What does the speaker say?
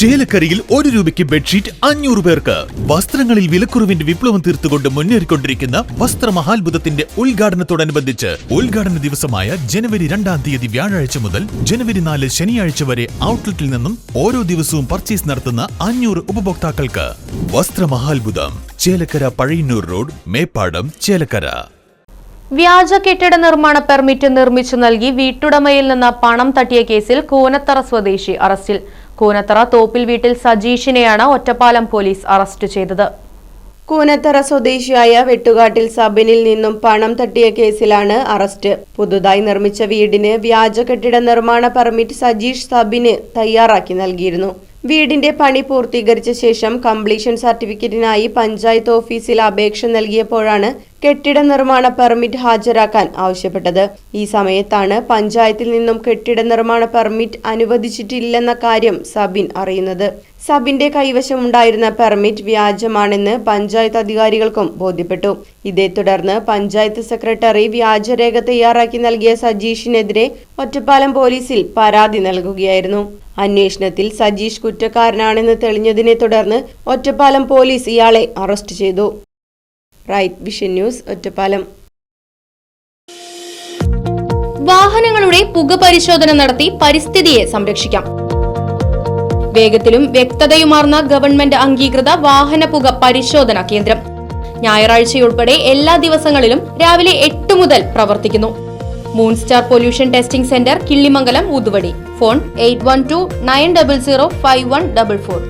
ചേലക്കരയിൽ 1 രൂപയ്ക്ക് ബെഡ്ഷീറ്റ് 500 പേർക്ക്. വസ്ത്രങ്ങളിൽ വിലക്കുറവിന്റെ വിപ്ലവം തീർത്തുകൊണ്ട് മുന്നേറിക്കൊണ്ടിരിക്കുന്ന വസ്ത്രമഹാത്ഭുതത്തിന്റെ ഉദ്ഘാടനത്തോടനുബന്ധിച്ച് ഉദ്ഘാടന ദിവസമായ ജനുവരി 2-ാം തീയതി വ്യാഴാഴ്ച മുതൽ ജനുവരി 4 ശനിയാഴ്ച വരെ ഔട്ട്ലെറ്റിൽ നിന്നും ഓരോ ദിവസവും പർച്ചേസ് നടത്തുന്ന 500 ഉപഭോക്താക്കൾക്ക് വസ്ത്രമഹാത്ഭുതം, ചേലക്കര പഴയന്നൂർ റോഡ്, മേപ്പാടം, ചേലക്കര. വ്യാജ കെട്ടിട നിർമ്മാണ പെർമിറ്റ് നിർമ്മിച്ചു നൽകി വീട്ടുടമയിൽ നിന്ന് പണം തട്ടിയ കേസിൽ കൂനത്തറ സ്വദേശി അറസ്റ്റിൽ. കൂനത്തറ തോപ്പിൽ വീട്ടിൽ സജീഷിനെയാണ് ഒറ്റപ്പാലം പോലീസ് അറസ്റ്റ് ചെയ്തത്. കൂനത്തറ സ്വദേശിയായ വെട്ടുകാട്ടിൽ സബിനിൽ നിന്നും പണം തട്ടിയ കേസിലാണ് അറസ്റ്റ്. പുതുതായി നിർമ്മിച്ച വീടിന് വ്യാജ കെട്ടിട നിർമ്മാണ പെർമിറ്റ് സജീഷ് സബിന് തയ്യാറാക്കി നൽകിയിരുന്നു. വീടിന്റെ പണി പൂർത്തീകരിച്ച ശേഷം കംപ്ലീഷൻ സർട്ടിഫിക്കറ്റിനായി പഞ്ചായത്ത് ഓഫീസിൽ അപേക്ഷ നൽകിയപ്പോഴാണ് കെട്ടിട നിർമ്മാണ പെർമിറ്റ് ഹാജരാക്കാൻ ആവശ്യപ്പെട്ടത്. ഈ സമയത്താണ് പഞ്ചായത്തിൽ നിന്നും കെട്ടിട നിർമ്മാണ പെർമിറ്റ് അനുവദിച്ചിട്ടില്ലെന്ന കാര്യം സബിൻ അറിയുന്നത്. സബിന്റെ കൈവശമുണ്ടായിരുന്ന പെർമിറ്റ് വ്യാജമാണെന്ന് പഞ്ചായത്ത് അധികാരികൾക്കും ബോധ്യപ്പെട്ടു. ഇതേ തുടർന്ന് പഞ്ചായത്ത് സെക്രട്ടറി വ്യാജരേഖ തയ്യാറാക്കി നൽകിയ സജീഷിനെതിരെ ഒറ്റപ്പാലം പോലീസിൽ പരാതി നൽകുകയായിരുന്നു. അന്വേഷണത്തിൽ സജീഷ് കുറ്റക്കാരനാണെന്ന് തെളിഞ്ഞതിനെ തുടർന്ന് ഒറ്റപ്പാലം പോലീസ് ഇയാളെ അറസ്റ്റ് ചെയ്തു. Right vision news, Ottapalam. വാഹനങ്ങളുടെ പുക പരിശോധന നടത്തി പരിസ്ഥിതിയെ സംരക്ഷിക്കാം. വേഗത്തിലും വ്യക്തതയുമാർന്ന ഗവൺമെന്റ് അംഗീകൃത വാഹന പുക പരിശോധനാ കേന്ദ്രം ഞായറാഴ്ചയുൾപ്പെടെ എല്ലാ ദിവസങ്ങളിലും രാവിലെ 8 മുതൽ പ്രവർത്തിക്കുന്നു. Moonstar pollution testing centre, Killimangalam, ഊതുവടി. ഫോൺ 8129005144.